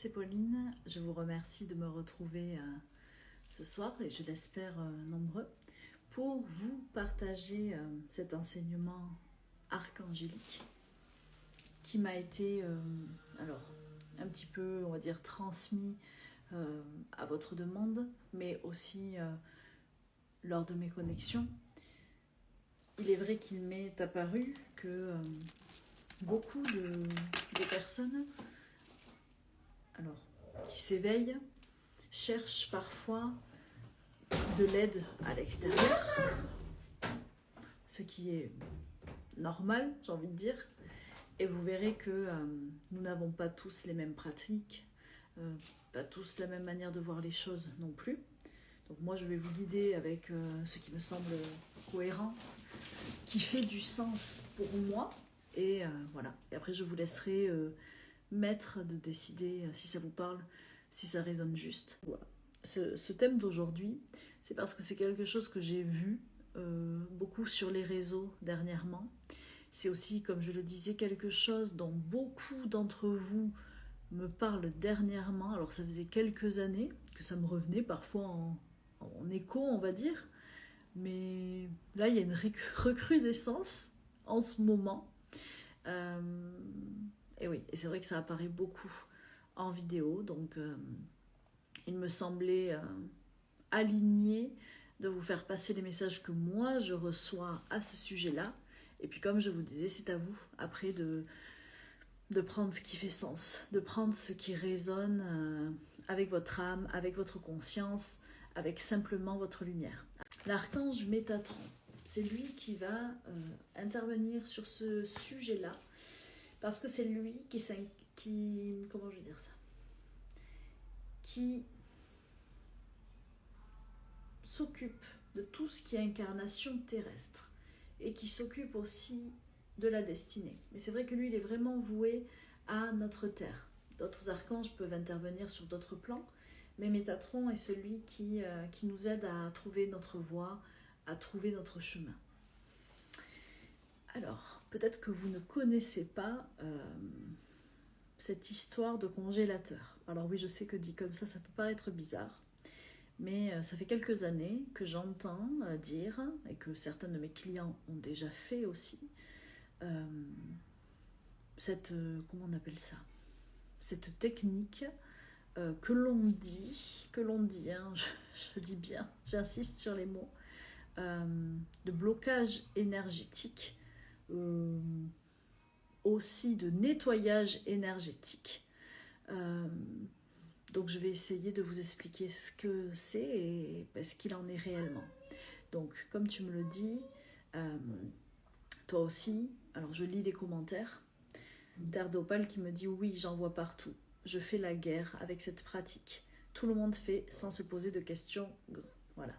c'est Pauline. Je vous remercie de me retrouver ce soir et je l'espère nombreux pour vous partager cet enseignement archangélique qui m'a été un petit peu, on va dire, transmis à votre demande, mais aussi lors de mes connexions. Il est vrai qu'il m'est apparu que beaucoup de personnes qui s'éveillent cherchent parfois de l'aide à l'extérieur, ce qui est normal, j'ai envie de dire, et vous verrez que nous n'avons pas tous les mêmes pratiques, pas tous la même manière de voir les choses non plus. Donc moi je vais vous guider avec ce qui me semble cohérent, qui fait du sens pour moi, et voilà. Et après je vous laisserai maître de décider si ça vous parle, si ça résonne juste. Voilà. Ce thème d'aujourd'hui, c'est parce que c'est quelque chose que j'ai vu beaucoup sur les réseaux dernièrement. C'est aussi, comme je le disais, quelque chose dont beaucoup d'entre vous me parlent dernièrement. Alors ça faisait quelques années que ça me revenait, parfois en écho, on va dire. Mais là, il y a une recrudescence en ce moment. Et oui, et c'est vrai que ça apparaît beaucoup en vidéo. Donc, il me semblait aligné de vous faire passer les messages que moi, je reçois à ce sujet-là. Et puis, comme je vous disais, c'est à vous, après, de prendre ce qui fait sens, de prendre ce qui résonne avec votre âme, avec votre conscience, avec simplement votre lumière. L'archange Métatron, c'est lui qui va intervenir sur ce sujet-là, parce que c'est lui comment je vais dire ça, qui s'occupe de tout ce qui est incarnation terrestre et qui s'occupe aussi de la destinée. Mais c'est vrai que lui, il est vraiment voué à notre terre. D'autres archanges peuvent intervenir sur d'autres plans, mais Métatron est celui qui nous aide à trouver notre voie, à trouver notre chemin. Alors, peut-être que vous ne connaissez pas cette histoire de congélateur. Alors oui, je sais que dit comme ça peut paraître bizarre, mais ça fait quelques années que j'entends dire, et que certains de mes clients ont déjà fait aussi, comment on appelle ça, cette technique que l'on dit, hein, je dis bien, j'insiste sur les mots, de blocage énergétique, aussi de nettoyage énergétique. Donc je vais essayer de vous expliquer ce que c'est et ce qu'il en est réellement. Donc comme tu me le dis, toi aussi, alors je lis les commentaires, Terre d'Opale qui me dit oui, j'en vois partout, je fais la guerre avec cette pratique, tout le monde fait sans se poser de questions, voilà.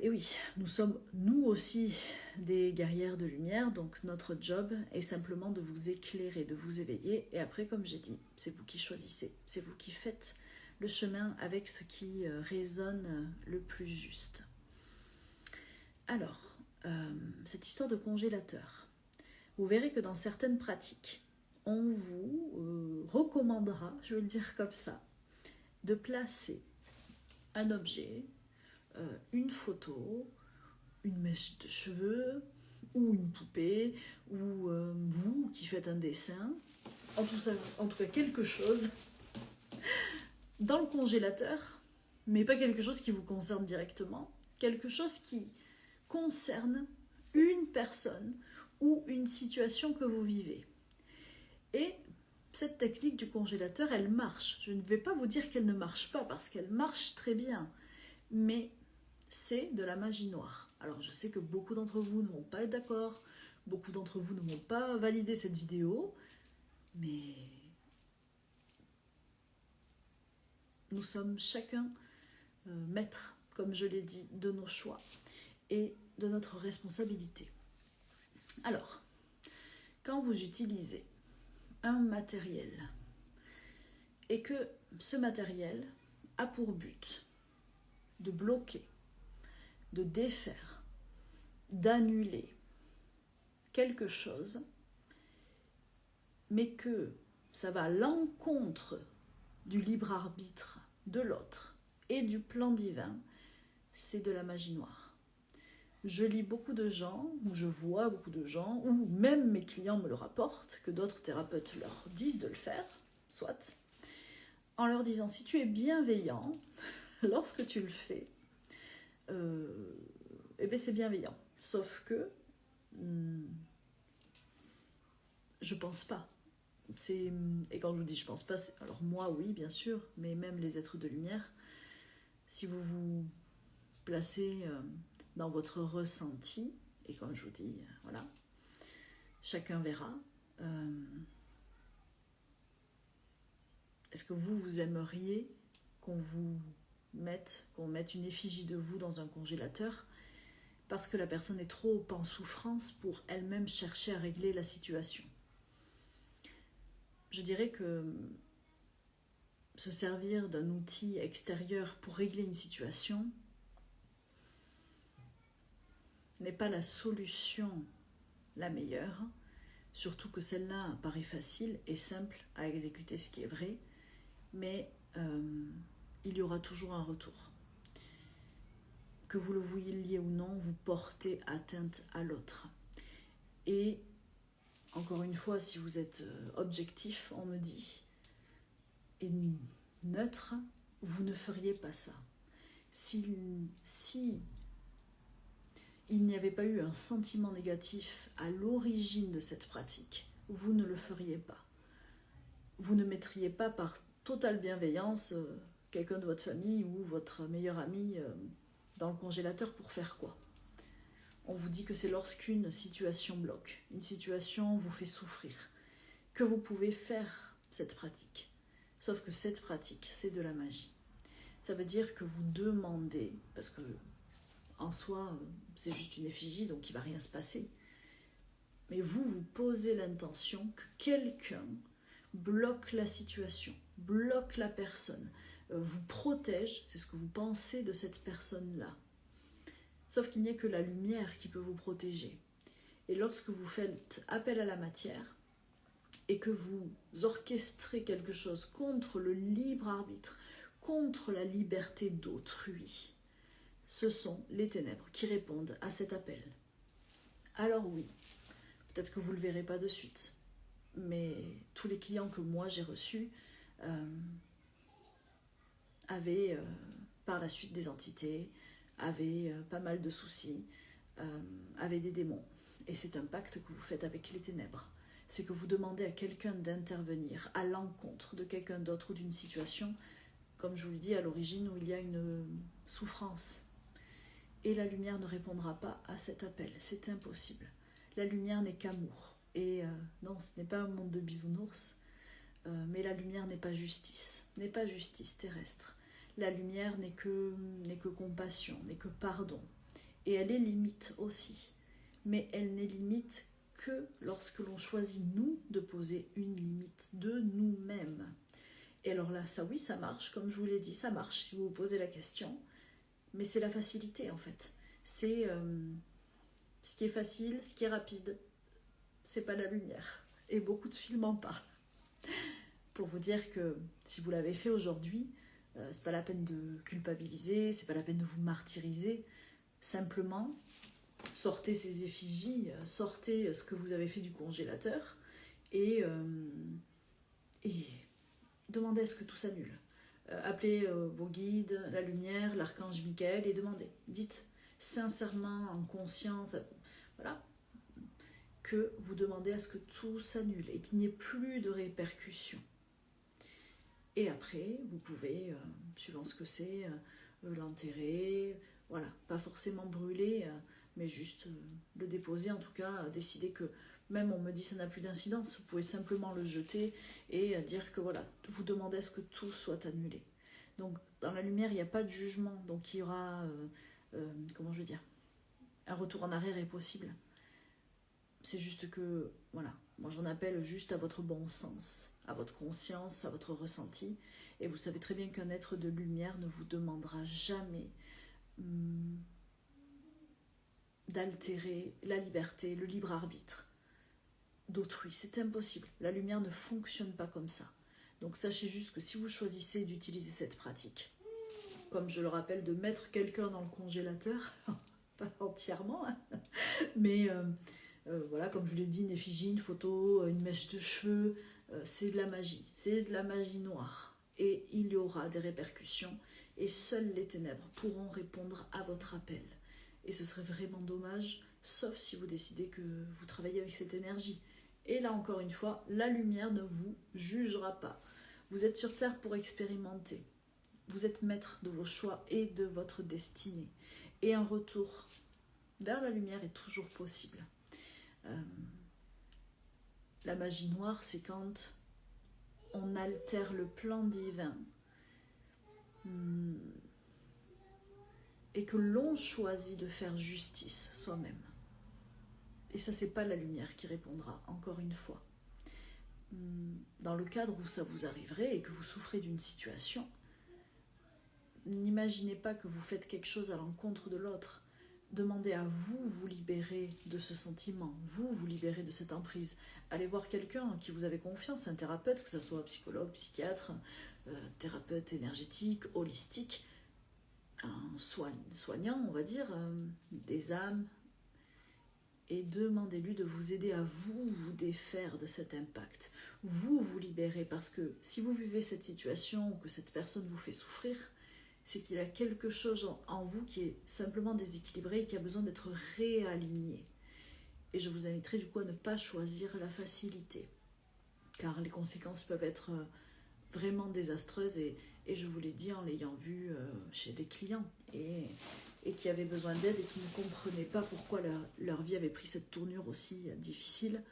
Et oui, nous sommes nous aussi des guerrières de lumière, donc notre job est simplement de vous éclairer, de vous éveiller. Et après, comme j'ai dit, c'est vous qui choisissez, c'est vous qui faites le chemin avec ce qui résonne le plus juste. Alors, cette histoire de congélateur, vous verrez que dans certaines pratiques, on vous recommandera, je vais le dire comme ça, de placer un objet, une photo, une mèche de cheveux, ou une poupée, ou vous qui faites un dessin, en tout cas quelque chose, dans le congélateur, mais pas quelque chose qui vous concerne directement, quelque chose qui concerne une personne ou une situation que vous vivez. Et cette technique du congélateur, elle marche. Je ne vais pas vous dire qu'elle ne marche pas, parce qu'elle marche très bien, mais c'est de la magie noire. Alors je sais que beaucoup d'entre vous ne vont pas être d'accord, beaucoup d'entre vous ne vont pas valider cette vidéo, mais nous sommes chacun maître, comme je l'ai dit, de nos choix et de notre responsabilité. Alors, quand vous utilisez un matériel et que ce matériel a pour but de bloquer, de défaire, d'annuler quelque chose, mais que ça va à l'encontre du libre arbitre de l'autre et du plan divin, c'est de la magie noire. Je lis beaucoup de gens, ou je vois beaucoup de gens, ou même mes clients me le rapportent, que d'autres thérapeutes leur disent de le faire, soit, en leur disant si tu es bienveillant, lorsque tu le fais, eh bien c'est bienveillant. Sauf que je pense pas. Et quand je vous dis je pense pas, alors moi oui bien sûr, mais même les êtres de lumière, si vous vous placez dans votre ressenti, et comme je vous dis, voilà, chacun verra. Est-ce que vous aimeriez qu'on mette une effigie de vous dans un congélateur parce que la personne est trop en souffrance pour elle-même chercher à régler la situation? Je dirais que se servir d'un outil extérieur pour régler une situation n'est pas la solution la meilleure, surtout que celle-là paraît facile et simple à exécuter, ce qui est vrai, mais il y aura toujours un retour. Que vous le vouliez ou non, vous portez atteinte à l'autre. Et encore une fois, si vous êtes objectif, on me dit, et neutre, vous ne feriez pas ça. Si il n'y avait pas eu un sentiment négatif à l'origine de cette pratique, vous ne le feriez pas. Vous ne mettriez pas par totale bienveillance quelqu'un de votre famille ou votre meilleur ami dans le congélateur pour faire quoi? On vous dit que c'est lorsqu'une situation bloque, une situation vous fait souffrir, que vous pouvez faire cette pratique. Sauf que cette pratique, c'est de la magie. Ça veut dire que vous demandez, parce que en soi, c'est juste une effigie, donc il ne va rien se passer. Mais vous posez l'intention que quelqu'un bloque la situation, bloque la personne, vous protège, c'est ce que vous pensez de cette personne-là. Sauf qu'il n'y a que la lumière qui peut vous protéger. Et lorsque vous faites appel à la matière et que vous orchestrez quelque chose contre le libre arbitre, contre la liberté d'autrui, ce sont les ténèbres qui répondent à cet appel. Alors oui, peut-être que vous ne le verrez pas de suite, mais tous les clients que moi j'ai reçus avaient par la suite des entités, avaient pas mal de soucis, avaient des démons. Et c'est un pacte que vous faites avec les ténèbres. C'est que vous demandez à quelqu'un d'intervenir à l'encontre de quelqu'un d'autre ou d'une situation, comme je vous le dis, à l'origine où il y a une souffrance. Et la lumière ne répondra pas à cet appel, c'est impossible. La lumière n'est qu'amour. Et non, ce n'est pas un monde de bisounours, mais la lumière n'est pas justice terrestre. La lumière n'est que compassion, n'est que pardon. Et elle est limite aussi. Mais elle n'est limite que lorsque l'on choisit, nous, de poser une limite de nous-mêmes. Et alors là, ça oui, ça marche, comme je vous l'ai dit, ça marche si vous vous posez la question. Mais c'est la facilité en fait. C'est ce qui est facile, ce qui est rapide. C'est pas la lumière. Et beaucoup de films en parlent. Pour vous dire que si vous l'avez fait aujourd'hui, c'est pas la peine de culpabiliser, c'est pas la peine de vous martyriser. Simplement, sortez ces effigies, sortez ce que vous avez fait du congélateur et demandez à ce que tout s'annule. Appelez vos guides, la lumière, l'archange Michael et demandez. Dites sincèrement, en conscience, voilà, que vous demandez à ce que tout s'annule et qu'il n'y ait plus de répercussions. Et après, vous pouvez, suivant ce que c'est, l'enterrer, voilà, pas forcément brûler, mais juste le déposer, en tout cas, décider que, même on me dit ça n'a plus d'incidence, vous pouvez simplement le jeter et dire que voilà, vous demandez à ce que tout soit annulé. Donc dans la lumière, il n'y a pas de jugement, donc il y aura, comment je veux dire, un retour en arrière est possible. C'est juste que, voilà, moi j'en appelle juste à votre bon sens, à votre conscience, à votre ressenti, et vous savez très bien qu'un être de lumière ne vous demandera jamais d'altérer la liberté, le libre arbitre d'autrui. C'est impossible. La lumière ne fonctionne pas comme ça. Donc sachez juste que si vous choisissez d'utiliser cette pratique, comme je le rappelle, de mettre quelqu'un dans le congélateur, pas entièrement, hein, mais voilà, comme je vous l'ai dit, une effigie, une photo, une mèche de cheveux, c'est de la magie, c'est de la magie noire. Et il y aura des répercussions, et seules les ténèbres pourront répondre à votre appel. Et ce serait vraiment dommage, sauf si vous décidez que vous travaillez avec cette énergie. Et là, encore une fois, la lumière ne vous jugera pas. Vous êtes sur Terre pour expérimenter. Vous êtes maître de vos choix et de votre destinée. Et un retour vers la lumière est toujours possible. La magie noire, c'est quand on altère le plan divin et que l'on choisit de faire justice soi-même. Et ça, c'est pas la lumière qui répondra, encore une fois. Dans le cadre où ça vous arriverait et que vous souffrez d'une situation, n'imaginez pas que vous faites quelque chose à l'encontre de l'autre. Demandez à vous vous libérer de ce sentiment, vous libérer de cette emprise. Allez voir quelqu'un en qui vous avez confiance, un thérapeute, que ce soit psychologue, psychiatre, thérapeute énergétique, holistique, un soignant, on va dire, des âmes, et demandez-lui de vous aider à vous défaire de cet impact, vous libérer, parce que si vous vivez cette situation ou que cette personne vous fait souffrir, c'est qu'il y a quelque chose en vous qui est simplement déséquilibré et qui a besoin d'être réaligné. Et je vous inviterai du coup à ne pas choisir la facilité, car les conséquences peuvent être vraiment désastreuses, et je vous l'ai dit en l'ayant vu chez des clients et qui avaient besoin d'aide et qui ne comprenaient pas pourquoi leur vie avait pris cette tournure aussi difficile,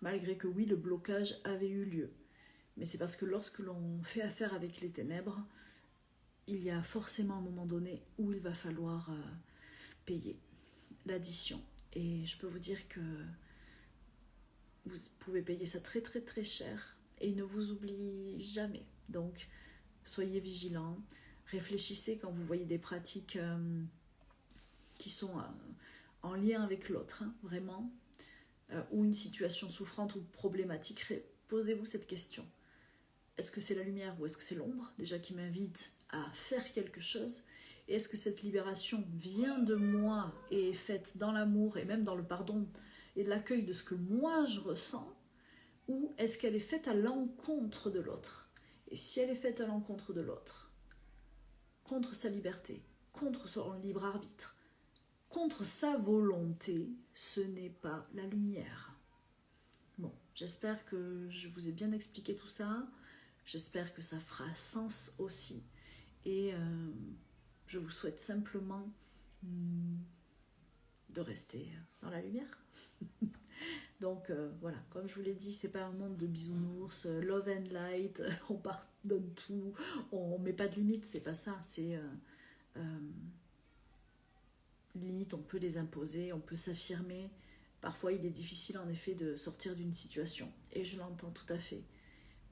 malgré que oui, le blocage avait eu lieu. Mais c'est parce que lorsque l'on fait affaire avec les ténèbres, il y a forcément un moment donné où il va falloir payer l'addition. Et je peux vous dire que vous pouvez payer ça très très très cher, et il ne vous oublie jamais. Donc soyez vigilants, réfléchissez quand vous voyez des pratiques qui sont en lien avec l'autre, hein, vraiment, ou une situation souffrante ou problématique. Posez-vous cette question. Est-ce que c'est la lumière ou est-ce que c'est l'ombre déjà qui m'invite à faire quelque chose? Et est-ce que cette libération vient de moi et est faite dans l'amour et même dans le pardon et l'accueil de ce que moi je ressens, ou est-ce qu'elle est faite à l'encontre de l'autre? Et si elle est faite à l'encontre de l'autre, contre sa liberté, contre son libre arbitre, contre sa volonté, ce n'est pas la lumière. Bon, j'espère que je vous ai bien expliqué tout ça. J'espère que ça fera sens aussi. Et je vous souhaite simplement de rester dans la lumière. Donc voilà, comme je vous l'ai dit, c'est pas un monde de bisounours, love and light, on pardonne tout, on met pas de limites, c'est pas ça. C'est limite, on peut les imposer, on peut s'affirmer. Parfois, il est difficile en effet de sortir d'une situation, et je l'entends tout à fait.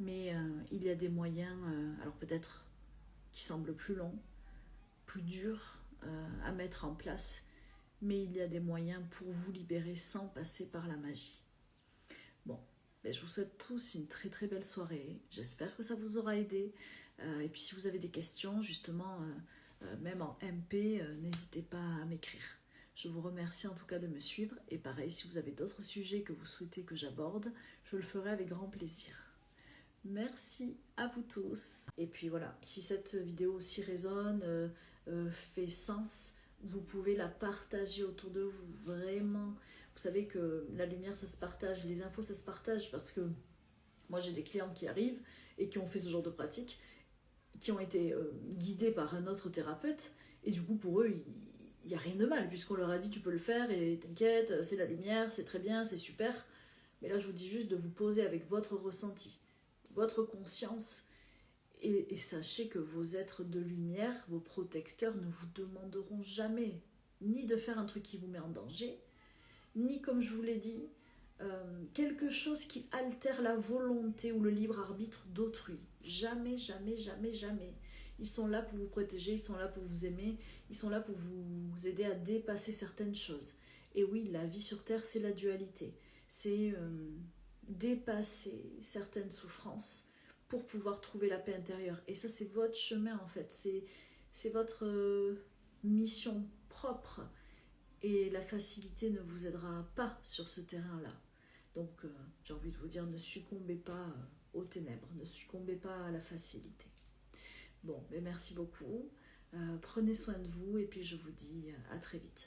Mais il y a des moyens, alors peut-être qui semblent plus longs, plus durs à mettre en place, mais il y a des moyens pour vous libérer sans passer par la magie. Bon, ben je vous souhaite tous une très très belle soirée. J'espère que ça vous aura aidé. Et puis si vous avez des questions, justement, même en MP, n'hésitez pas à m'écrire. Je vous remercie en tout cas de me suivre. Et pareil, si vous avez d'autres sujets que vous souhaitez que j'aborde, je le ferai avec grand plaisir. Merci à vous tous. Et puis voilà, si cette vidéo aussi résonne, fait sens, vous pouvez la partager autour de vous, vraiment. Vous savez que la lumière, ça se partage, les infos, ça se partage, parce que moi, j'ai des clients qui arrivent et qui ont fait ce genre de pratique, qui ont été guidés par un autre thérapeute, et du coup, pour eux, il n'y a rien de mal, puisqu'on leur a dit, tu peux le faire, et t'inquiète, c'est la lumière, c'est très bien, c'est super. Mais là, je vous dis juste de vous poser avec votre ressenti, votre conscience, et sachez que vos êtres de lumière, vos protecteurs, ne vous demanderont jamais ni de faire un truc qui vous met en danger, ni, comme je vous l'ai dit, quelque chose qui altère la volonté ou le libre arbitre d'autrui. Jamais, jamais, jamais, jamais. Ils sont là pour vous protéger, ils sont là pour vous aimer, ils sont là pour vous aider à dépasser certaines choses. Et oui, la vie sur Terre, c'est la dualité. C'est dépasser certaines souffrances pour pouvoir trouver la paix intérieure. Et ça, c'est votre chemin en fait, c'est votre mission propre. Et la facilité ne vous aidera pas sur ce terrain-là. Donc, j'ai envie de vous dire, ne succombez pas aux ténèbres, ne succombez pas à la facilité. Bon, mais merci beaucoup. Prenez soin de vous et puis je vous dis à très vite.